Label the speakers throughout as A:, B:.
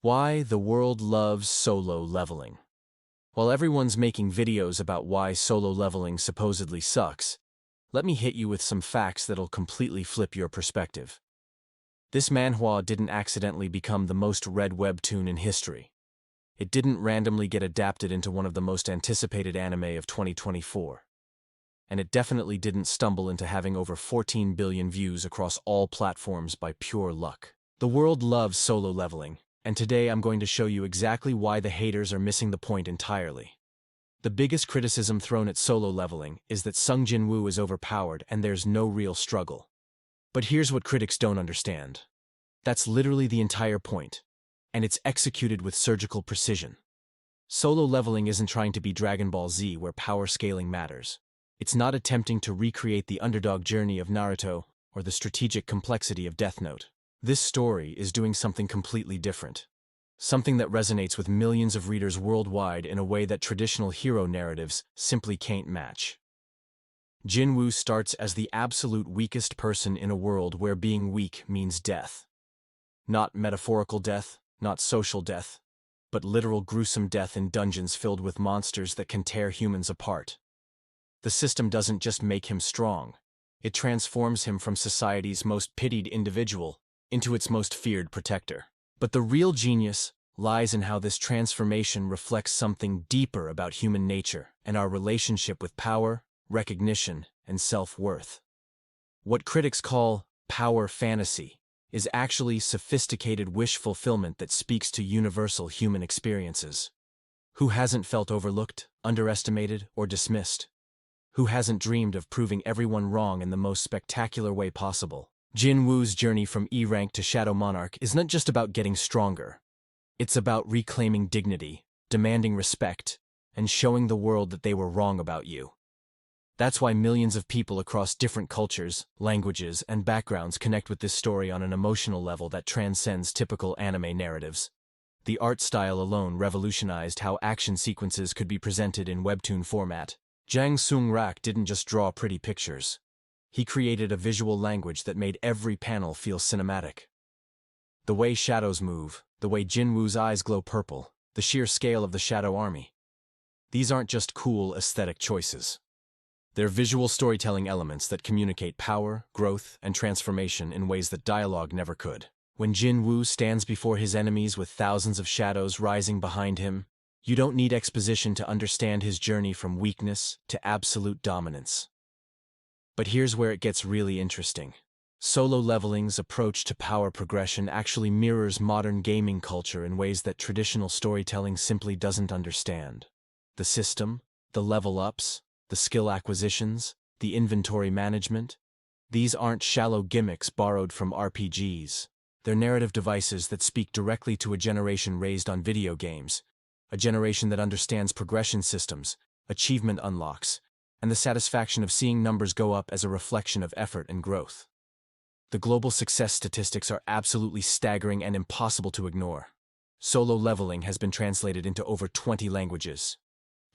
A: Why the world loves solo leveling. While everyone's making videos about why solo leveling supposedly sucks, let me hit you with some facts that'll completely flip your perspective. This manhwa didn't accidentally become the most read webtoon in history. It didn't randomly get adapted into one of the most anticipated anime of 2024. And it definitely didn't stumble into having over 14 billion views across all platforms by pure luck. The world loves solo leveling, and today I'm going to show you exactly why the haters are missing the point entirely. The biggest criticism thrown at solo leveling is that Jin-Woo is overpowered and there's no real struggle. But here's what critics don't understand. That's literally the entire point, and it's executed with surgical precision. Solo leveling isn't trying to be Dragon Ball Z where power scaling matters. It's not attempting to recreate the underdog journey of Naruto or the strategic complexity of Death Note. This story is doing something completely different. Something that resonates with millions of readers worldwide in a way that traditional hero narratives simply can't match. Jin-Woo starts as the absolute weakest person in a world where being weak means death. Not metaphorical death, not social death, but literal gruesome death in dungeons filled with monsters that can tear humans apart. The system doesn't just make him strong, it transforms him from society's most pitied individual into its most feared protector. But the real genius lies in how this transformation reflects something deeper about human nature and our relationship with power, recognition, and self-worth. What critics call power fantasy is actually sophisticated wish fulfillment that speaks to universal human experiences. Who hasn't felt overlooked, underestimated, or dismissed? Who hasn't dreamed of proving everyone wrong in the most spectacular way possible? Jin-Woo's journey from E-rank to Shadow Monarch is not just about getting stronger. It's about reclaiming dignity, demanding respect, and showing the world that they were wrong about you. That's why millions of people across different cultures, languages, and backgrounds connect with this story on an emotional level that transcends typical anime narratives. The art style alone revolutionized how action sequences could be presented in webtoon format. Jang Sung-rak didn't just draw pretty pictures. He created a visual language that made every panel feel cinematic. The way shadows move, the way Jin-Woo's eyes glow purple, the sheer scale of the Shadow Army. These aren't just cool aesthetic choices. They're visual storytelling elements that communicate power, growth, and transformation in ways that dialogue never could. When Jin-Woo stands before his enemies with thousands of shadows rising behind him, you don't need exposition to understand his journey from weakness to absolute dominance. But here's where it gets really interesting. Solo leveling's approach to power progression actually mirrors modern gaming culture in ways that traditional storytelling simply doesn't understand. The system, the level-ups, the skill acquisitions, the inventory management, these aren't shallow gimmicks borrowed from RPGs. They're narrative devices that speak directly to a generation raised on video games, a generation that understands progression systems, achievement unlocks, and the satisfaction of seeing numbers go up as a reflection of effort and growth. The global success statistics are absolutely staggering and impossible to ignore. Solo leveling has been translated into over 20 languages.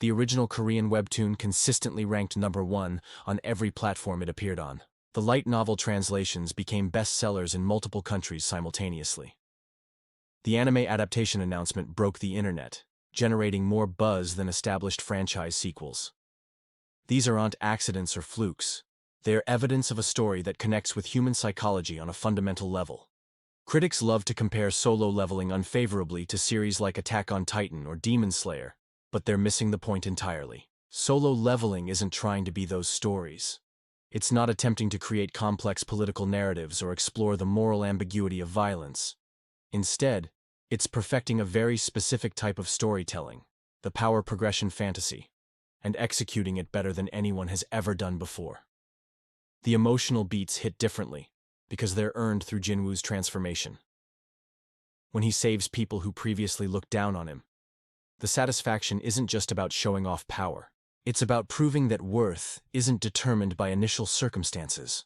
A: The original Korean webtoon consistently ranked #1 on every platform it appeared on. The light novel translations became bestsellers in multiple countries simultaneously. The anime adaptation announcement broke the internet, generating more buzz than established franchise sequels. These aren't accidents or flukes. They are evidence of a story that connects with human psychology on a fundamental level. Critics love to compare solo leveling unfavorably to series like Attack on Titan or Demon Slayer, but they're missing the point entirely. Solo leveling isn't trying to be those stories. It's not attempting to create complex political narratives or explore the moral ambiguity of violence. Instead, it's perfecting a very specific type of storytelling, the power progression fantasy, and executing it better than anyone has ever done before. The emotional beats hit differently, because they're earned through Jin-Woo's transformation. When he saves people who previously looked down on him, the satisfaction isn't just about showing off power. It's about proving that worth isn't determined by initial circumstances.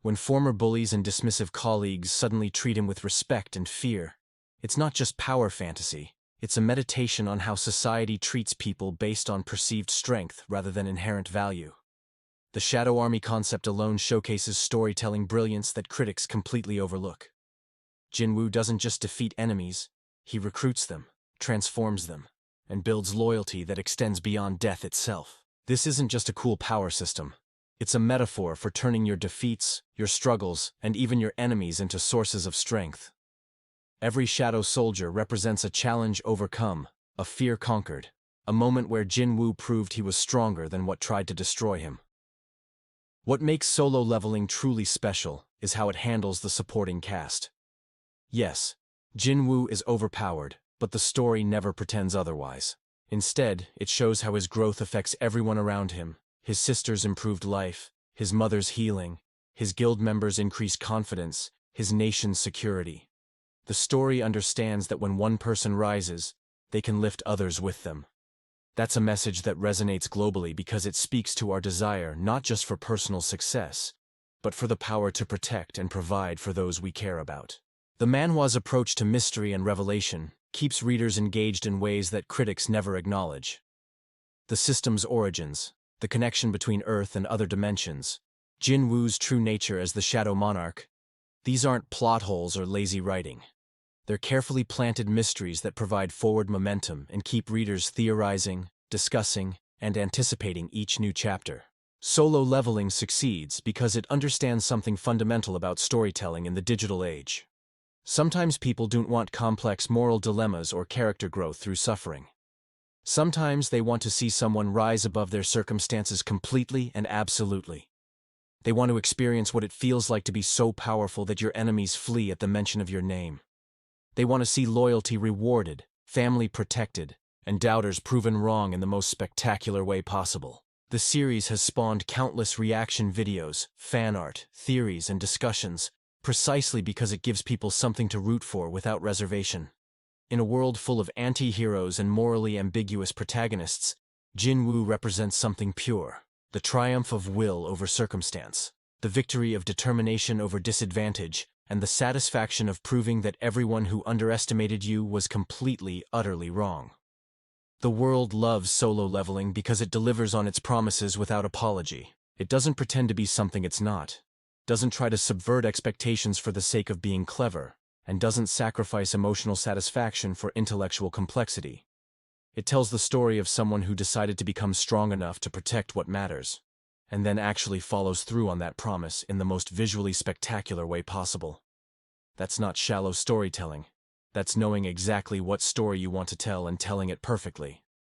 A: When former bullies and dismissive colleagues suddenly treat him with respect and fear, it's not just power fantasy, it's a meditation on how society treats people based on perceived strength rather than inherent value. The Shadow Army concept alone showcases storytelling brilliance that critics completely overlook. Jin-Woo doesn't just defeat enemies, He recruits them, transforms them, and builds loyalty that extends beyond death itself. This isn't just a cool power system. It's a metaphor for turning your defeats, your struggles, and even your enemies into sources of strength. Every shadow soldier represents a challenge overcome, a fear conquered, a moment where Jin-Woo proved he was stronger than what tried to destroy him. What makes solo leveling truly special is how it handles the supporting cast. Yes, Jin-Woo is overpowered, but the story never pretends otherwise. Instead, it shows how his growth affects everyone around him: his sister's improved life, his mother's healing, his guild members' increased confidence, his nation's security. The story understands that when one person rises, they can lift others with them. That's a message that resonates globally because it speaks to our desire not just for personal success, but for the power to protect and provide for those we care about. The manhwa's approach to mystery and revelation keeps readers engaged in ways that critics never acknowledge. The system's origins, the connection between Earth and other dimensions, Jin-Woo's true nature as the Shadow Monarch, these aren't plot holes or lazy writing. They're carefully planted mysteries that provide forward momentum and keep readers theorizing, discussing, and anticipating each new chapter. Solo leveling succeeds because it understands something fundamental about storytelling in the digital age. Sometimes people don't want complex moral dilemmas or character growth through suffering. Sometimes they want to see someone rise above their circumstances completely and absolutely. They want to experience what it feels like to be so powerful that your enemies flee at the mention of your name. They want to see loyalty rewarded, family protected, and doubters proven wrong in the most spectacular way possible. The series has spawned countless reaction videos, fan art, theories, and discussions, precisely because it gives people something to root for without reservation. In a world full of anti-heroes and morally ambiguous protagonists, Jin-Woo represents something pure: the triumph of will over circumstance, the victory of determination over disadvantage, and the satisfaction of proving that everyone who underestimated you was completely, utterly wrong. The world loves solo leveling because it delivers on its promises without apology. It doesn't pretend to be something it's not, doesn't try to subvert expectations for the sake of being clever, and doesn't sacrifice emotional satisfaction for intellectual complexity. It tells the story of someone who decided to become strong enough to protect what matters, and then actually follows through on that promise in the most visually spectacular way possible. That's not shallow storytelling. That's knowing exactly what story you want to tell and telling it perfectly.